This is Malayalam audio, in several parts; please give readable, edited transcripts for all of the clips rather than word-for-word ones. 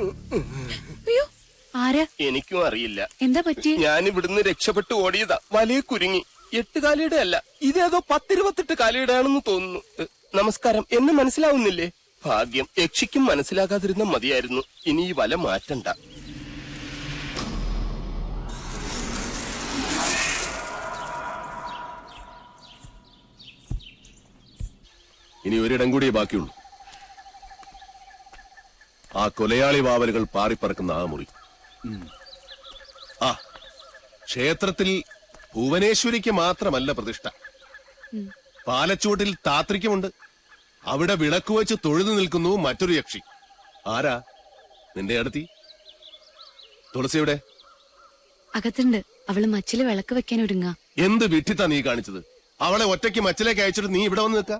അയ്യോ, ആരാ? എനിക്കും അറിയില്ല എന്താ പറ്റി. ഞാൻ ഇവിടുന്ന് രക്ഷപ്പെട്ടു ഓടിയതാ. വലയെ കുരുങ്ങി. 8 കാലിയുടെ അല്ല, ഇതേതോ 10-28 കാലിയുടെ ആണെന്ന് തോന്നുന്നു. നമസ്കാരം. എന്നെ മനസ്സിലാവുന്നില്ലേ? ഭാഗ്യം. യക്ഷിക്കും മനസ്സിലാകാതിരുന്ന മതിയായിരുന്നു. ഇനി ഈ വല മാറ്റണ്ട. ഇനി ഒരിടം കൂടിയേ ബാക്കിയുള്ളൂ. ആ കൊലയാളി വാവലുകൾ പാറിപ്പറക്കുന്ന ആ മുറി. ആ ക്ഷേത്രത്തിൽ ഭുവനേശ്വരിക്ക് മാത്രമല്ല പ്രതിഷ്ഠ. പാലച്ചൂട്ടിൽ താത്രിക്കുമുണ്ട്. അവിടെ വിളക്ക് വെച്ച് തൊഴുതു നിൽക്കുന്നു മറ്റൊരു യക്ഷി. ആരാ? നിന്റെ അടുത്തി തുളസിയുടെ അകത്തുണ്ട്. അവള് മച്ചില് വിളക്ക് വെക്കാൻ ഒരുങ്ങ. എന്ത് വിഡ്ഢിത്താ നീ കാണിച്ചത്? അവളെ ഒറ്റയ്ക്ക് മച്ചിലേക്ക് അയച്ചിട്ട് നീ ഇവിടെ വന്ന് നിൽക്ക.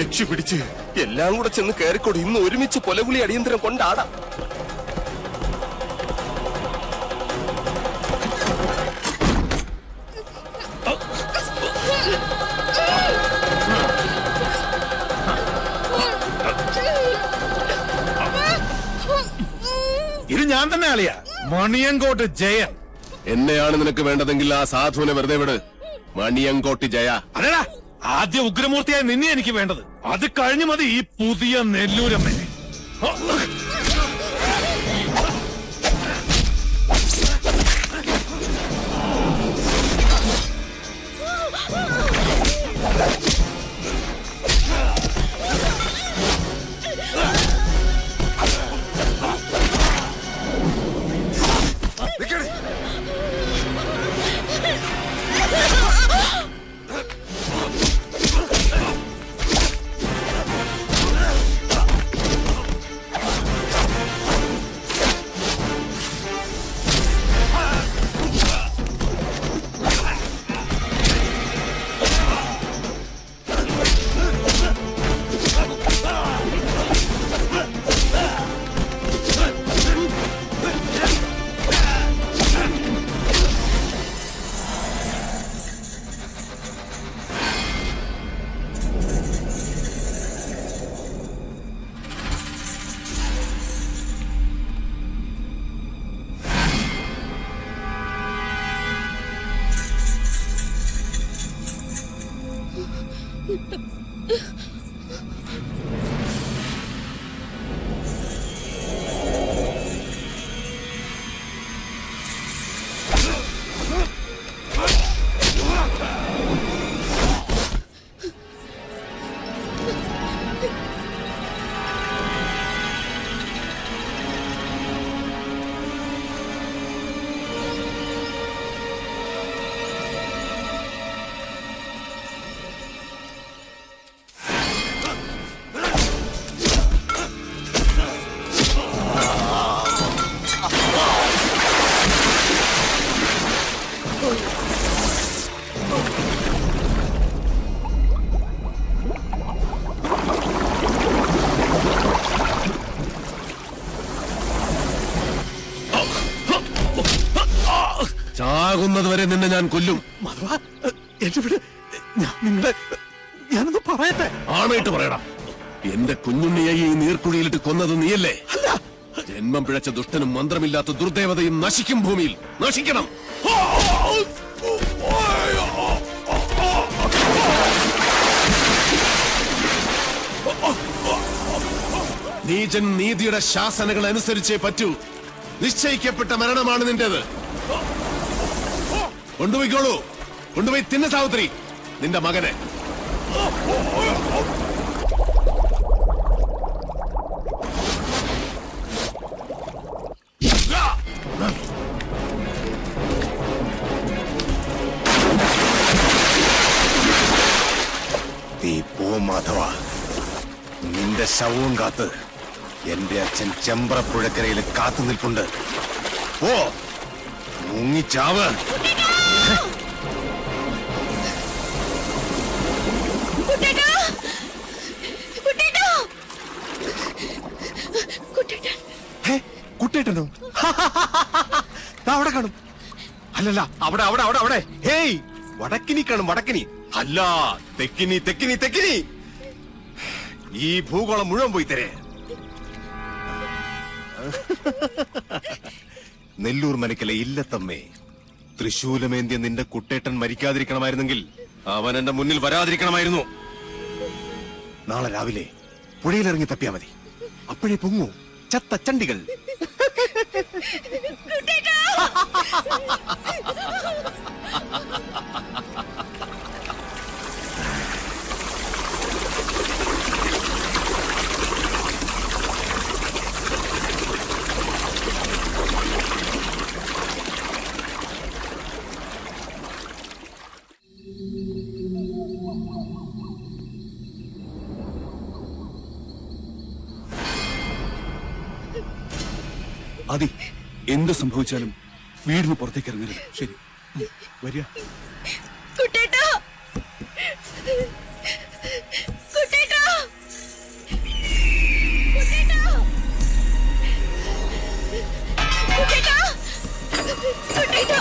യക്ഷി പിടിച്ച് എല്ലാം കൂടെ ചെന്ന് കയറിക്കോടി. ഇന്ന് ഒരുമിച്ച് കൊലകുളി അടിയന്തരം കൊണ്ടാടാം. ഇത് ഞാൻ തന്നെ അളിയാ, മണിയങ്കോട്ട് ജയൻ. എന്നെയാണ് നിനക്ക് വേണ്ടതെങ്കിൽ ആ സാധുവിനെ വെറുതെ വിട്. മണിയങ്കോട്ടി ജയ. അതെടാ, ആദ്യ ഉഗ്രമൂർത്തിയായ നിന്നെ എനിക്ക് വേണ്ടത്. അത് കഴിഞ്ഞു മതി ഈ പുതിയ നെല്ലൂരമ്മ. ചാകുന്നതുവരെ നിന്നെ ഞാൻ കൊല്ലും. ഞാനൊന്ന് പറയട്ടെ. ആണായിട്ട് പറയടാ. എന്റെ കുഞ്ഞുണ്ണിയെ ഈ നീർക്കുഴിയിലിട്ട് കൊന്നത് നീയല്ലേ? ജന്മം പിഴച്ച ദുഷ്ടനും മന്ത്രമില്ലാത്ത ദുർദേവതയും നശിക്കും. ഭൂമിയിൽ നശിക്കണം. നീചൻ നീതിയുടെ ശാസനകൾ അനുസരിച്ചേ പറ്റൂ. നിശ്ചയിക്കപ്പെട്ട മരണമാണ് നിന്റേത്. കൊണ്ടുപോയിക്കോളൂ. കൊണ്ടുപോയി തിന്ന സാവിത്രി നിന്റെ മകനെ. നീ പോ മാധവ. നിന്റെ ശവവും കാത്ത് എന്റെ അച്ഛൻ ചെമ്പ്രപ്പുഴക്കരയിൽ കാത്തു നിൽപ്പുണ്ട്. പോ, മുങ്ങിച്ചാവ്. കുട്ടേട്ടനോ? അവിടെ കാണും. അല്ലല്ല, അവിടെ അവിടെ അവിടെ അവിടെ. ഹേയ്, വടക്കിനി കാണും, വടക്കിനി. അല്ല, തെക്കിനി തെക്കിനി തെക്കിനി. ഈ ഭൂഗോളം മുഴുവൻ പോയി തരേ. നെല്ലൂർ മനക്കലെ ഇല്ലത്തമ്മേ, തൃശൂലമേന്തിയ നിന്റെ കുട്ടേട്ടൻ മരിക്കാതിരിക്കണമായിരുന്നെങ്കിൽ അവൻ എന്റെ മുന്നിൽ വരാതിരിക്കണമായിരുന്നു. നാളെ രാവിലെ പുഴയിലിറങ്ങി തപ്പിയാ മതി. അപ്പോഴേ പൊങ്ങൂ ചത്ത ചണ്ടികൾ. അതി, എന്ത് സംഭവിച്ചാലും വീടിന് പുറത്തേക്ക് ഇറങ്ങരുത്. ശരി, വരിക. കുട്ടേട്ടാ, കുട്ടേട്ടാ, കുട്ടേട്ടാ, കുട്ടേട്ടാ, കുട്ടേട്ടാ.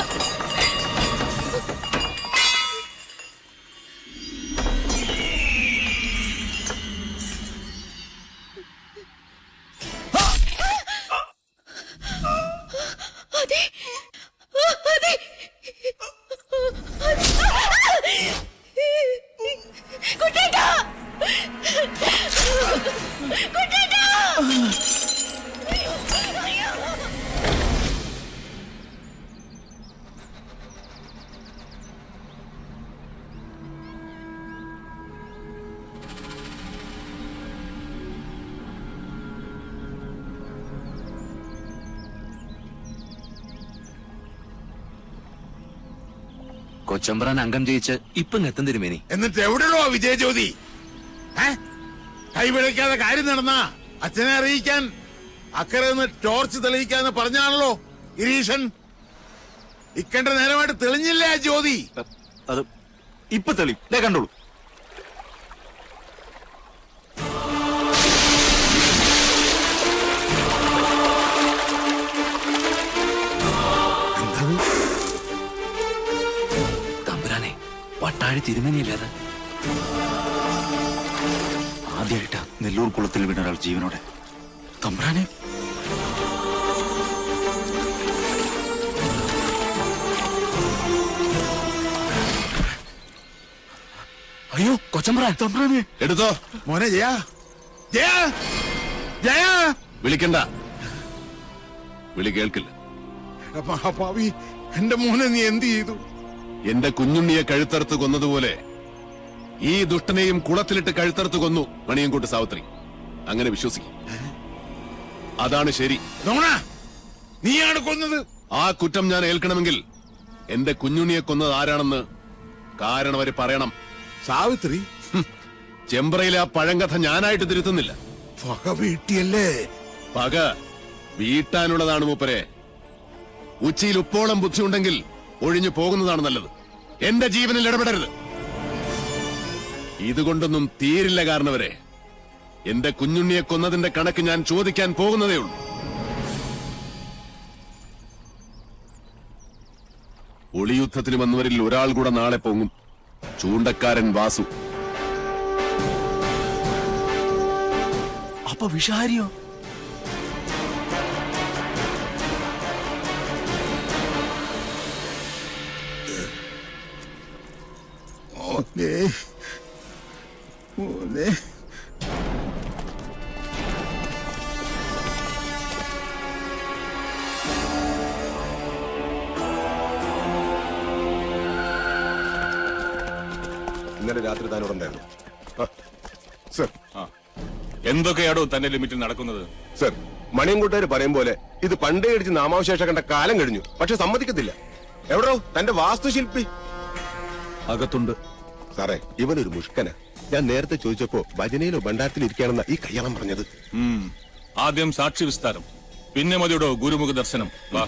കൊച്ചമ്പ്രാൻ അംഗം ജയിച്ച് ഇപ്പം എത്തും തിരുമേനി. എന്നിട്ട് എവിടെയോ വിജയജ്യോതി? കൈപിഴയ്ക്കാതെ കാര്യം നടന്നാ അച്ഛനെ അറിയിക്കാൻ അക്കരെ നിന്ന് ടോർച്ച് തെളിയിക്കാന്ന് പറഞ്ഞാണല്ലോ ഗിരീഷൻ. ഇക്കണ്ട നേരമായിട്ട് തെളിഞ്ഞില്ലേ ആ ജ്യോതി? അത് ഇപ്പൊ തെളിയും, കണ്ടോളൂ. തമ്പുരാനെ, പട്ടാഴി തിരുമേനിയല്ലേ അത്? ആദ്യമായിട്ടാ നെല്ലൂർ കുളത്തിൽ വീണ ഒരാൾ ജീവനോടെ. തമ്പുരാനെ, അയ്യോ കൊച്ചമ്പ്രാൻ, തമ്പുരാനെ എടുത്തോ. മോനെ ജയ, ജയ, ജയ. വിളിക്കണ്ട, വിളി കേൾക്കില്ല. മഹാഭാവി, എന്റെ മോനെ നീ എന്ത് ചെയ്തു? എന്റെ കുഞ്ഞുണ്ണിയെ കഴുത്തറുത്ത് കൊന്നതുപോലെ ഈ ദുഷ്ടനെയും കുളത്തിലിട്ട് കഴുത്തറുത്ത് കൊന്നു മണിയൻകൂട്ട് സാവിത്രി. അങ്ങനെ വിശ്വസിക്കും, അതാണ് ശരി. നോണ, നീയാണ് കൊന്നത്. ആ കുറ്റം ഞാൻ ഏൽക്കണമെങ്കിൽ എന്റെ കുഞ്ഞുണ്ണിയെ കൊന്നത് ആരാണെന്ന് കാരണം അവര് പറയണം. സാവിത്രി ചെമ്പ്രയിലെ ആ പഴങ്കഥ ഞാനായിട്ട് തിരുത്തുന്നില്ല. പക വീട്ടിയല്ലേ? പക വീട്ടാനുള്ളതാണ് മൂപ്പരെ. ഉച്ചയിൽ ഉപ്പോളം ബുദ്ധിയുണ്ടെങ്കിൽ ഒഴിഞ്ഞു പോകുന്നതാണ് നല്ലത്. എന്റെ ജീവനിൽ ഇടപെടരുത്. ഇതുകൊണ്ടൊന്നും തീരില്ല കാരണവരെ. എന്റെ കുഞ്ഞുണ്ണിയെ കൊന്നതിന്റെ കണക്ക് ഞാൻ ചോദിക്കാൻ പോകുന്നതേ ഉള്ളൂ. ഒളിയുദ്ധത്തിന് വന്നവരിൽ ഒരാൾ കൂടെ നാളെ പൊങ്ങും. ചൂണ്ടക്കാരൻ വാസു. അപ്പൊ വിഷാരിയോ? മോനെ, മോനെ. ഇന്നലെ രാത്രി താനോട് ഉണ്ടായിരുന്നു. സർ, എന്തൊക്കെയാണോ തന്റെ ലിമിറ്റിൽ നടക്കുന്നത്? സർ, മണിയൻകുട്ടേര് പറയും പോലെ ഇത് പണ്ടേ അടിച്ച് നാമാവശേഷം കണ്ട കാലം കഴിഞ്ഞു. പക്ഷെ സമ്മതിക്കത്തില്ല. എവിടോ തന്റെ വാസ്തുശില്പി? അകത്തുണ്ട്. സാറേ, ഇവനൊരു മുഷ്കന. ഞാൻ നേരത്തെ ചോദിച്ചപ്പോ ഭജനയിലോ ഭണ്ഡാരത്തിൽ ഇരിക്കുകയാണെന്ന ഈ കയ്യാളം പറഞ്ഞത്. ആദ്യം സാക്ഷി വിസ്താരം, പിന്നെ മതിയോടോ ഗുരുമുഖ ദർശനം. വാ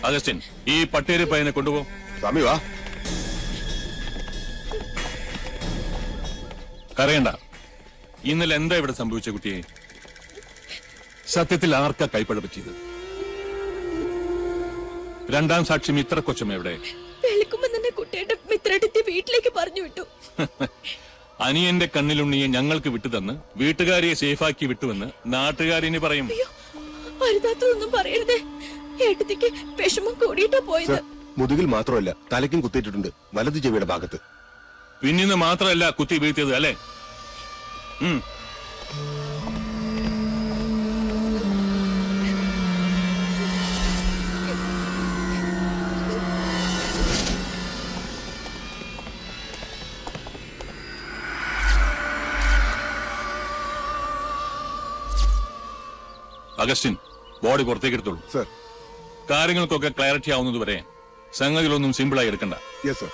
അഗസ്റ്റിൻ, ഈ പട്ടേരി പയ്യനെ കൊണ്ടുപോ. സ്വാമി വാ. കരയണ്ട. ഇന്നലെ എന്താ ഇവിടെ സംഭവിച്ച കുട്ടിയെ? സത്യത്തിൽ ആർക്കാ കൈപ്പഴ പറ്റിയത്? രണ്ടാം സാക്ഷ്യം ഇത്ര കൊച്ചം എവിടെ? വെളുക്കുമ്പോ തന്നെ കുട്ടിയുടെ മിത്രേട്ടത്തി വീട്ടിലേക്ക് പറഞ്ഞു വിട്ടു. അനിയന്റെ കണ്ണിലുണ്ണിയെ ഞങ്ങൾക്ക് വിട്ടുതന്ന് വീട്ടുകാരിയെ സേഫാക്കി വിട്ടുവെന്ന് നാട്ടുകാരിനി പറയും. അരുതാത്തതൊന്നും പറയരുതേ. ഏട്ടത്തിക്ക് വിഷമം കൂടിയിട്ടാ പോയത്. മുതുകിൽ മാത്രമല്ല തലയ്ക്കും കുത്തിയിട്ടുണ്ട്, വലതു ചെവിയുടെ ഭാഗത്ത്. പിന്നിന്ന് മാത്രമല്ല കുത്തി വീഴ്ത്തിയത് അല്ലേ? അഗസ്റ്റിൻ, ബോഡി പുറത്തേക്ക് എടുത്തോളൂ. സർ. കാര്യങ്ങൾക്കൊക്കെ ക്ലാരിറ്റി ആവുന്നതുവരെ സംഗതികളൊന്നും സിമ്പിളായി എടുക്കണ്ട. Yes sir.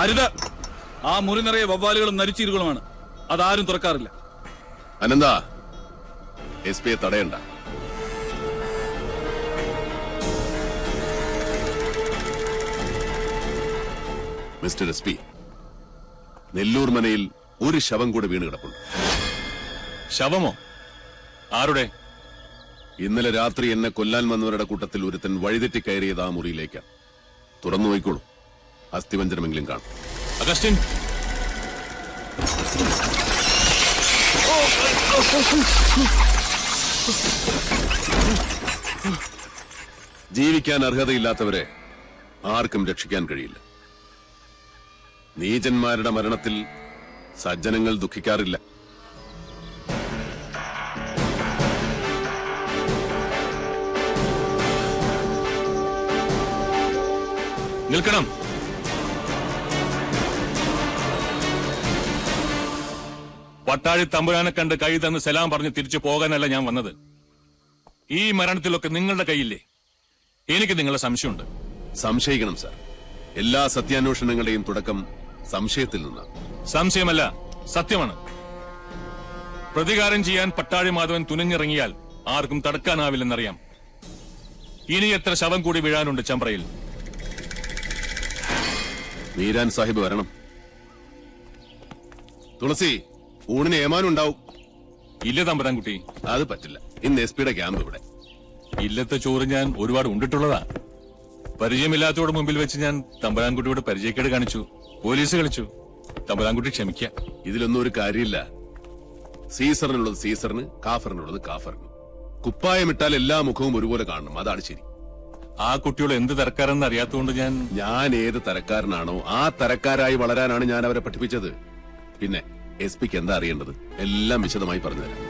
അരുത്. ആ മുറി നിറയെ വവ്വാലുകളും നരിച്ചീരുകളുമാണ്. അതാരും തുറക്കാറില്ല. അനന്ത, എസ് പിയെ തടയണ്ട. മിസ്റ്റർ എസ് പി, നെല്ലൂർ മനയിൽ ഒരു ശവം കൂടെ വീണ് കിടപ്പുണ്ട്. ശവമോ? ആരുടെ? ഇന്നലെ രാത്രി എന്നെ കൊല്ലാൻ വന്നവരുടെ കൂട്ടത്തിൽ ഒരുത്തൻ വഴിതെറ്റി കയറിയത് ആ മുറിയിലേക്കാണ്. തുറന്നു നോയിക്കോളൂ, അസ്ഥിവഞ്ചനമെങ്കിലും കാണും. അഗസ്റ്റിൻ, ജീവിക്കാൻ അർഹതയില്ലാത്തവരെ ആർക്കും രക്ഷിക്കാൻ കഴിയില്ല. നീചന്മാരുടെ മരണത്തിൽ സജ്ജനങ്ങൾ ദുഃഖിക്കാറില്ല. നിൽക്കണം. പട്ടാഴി തമ്പുരാനെ കണ്ട് കൈ തന്ന് സലാം പറഞ്ഞ് തിരിച്ചു പോകാനല്ല ഞാൻ വന്നത്. ഈ മരണത്തിലൊക്കെ നിങ്ങളുടെ കൈയില്ലേ? എനിക്ക് നിങ്ങളെ സംശയമുണ്ട്. സംശയിക്കണം സാർ. എല്ലാ സത്യാന്വേഷണങ്ങളുടെയും തുടക്കം സംശയത്തിൽ നിന്നാണ്. സംശയമല്ല, സത്യമാണ്. പ്രതികാരം ചെയ്യാൻ പട്ടാഴി മാധവൻ തുനിഞ്ഞിറങ്ങിയാൽ ആർക്കും തടുക്കാനാവില്ലെന്നറിയാം. ഇനി എത്ര ശവം കൂടി വീഴാനുണ്ട് ചമ്പ്രയിൽ? മീരാൻ സാഹിബ് വരണം. തുളസി, ഊണിന് ഏമാനുണ്ടാവും. ഇല്ല തമ്പുരാൻകുട്ടി, അത് പറ്റില്ല. ഇന്ന് എസ് പിയുടെ ക്യാമ്പ് ഇവിടെ. ഇല്ലത്തെ ചോറ് ഞാൻ ഒരുപാട് ഉണ്ടിട്ടുള്ളതാ. പരിചയമില്ലാത്തവരുടെ മുമ്പിൽ വെച്ച് ഞാൻ തമ്പുരാൻകുട്ടിയോട് പരിചയക്കേട് കാണിച്ചു, പോലീസ് കളിച്ചു. തമ്പുരാൻകുട്ടി ക്ഷമിക്കുക. ഇതിലൊന്നും ഒരു കാര്യമില്ല. സീസറിനുള്ളത് സീസറിന്, കാഫറിനുള്ളത് കാഫറിന്. കുപ്പായമിട്ടാൽ എല്ലാ മുഖവും ഒരുപോലെ കാണണം, അതാണ് ശരി. ആ കുട്ടിയോട് എന്ത് തരക്കാരെന്ന് അറിയാത്തതുകൊണ്ട് ഞാൻ ഏത് തരക്കാരനാണോ ആ തരക്കാരായി വളരാനാണ് ഞാൻ അവരെ പഠിപ്പിച്ചത്. പിന്നെ എസ് പിക്ക് എന്താ അറിയേണ്ടത്? എല്ലാം വിശദമായി പറഞ്ഞുതരാം.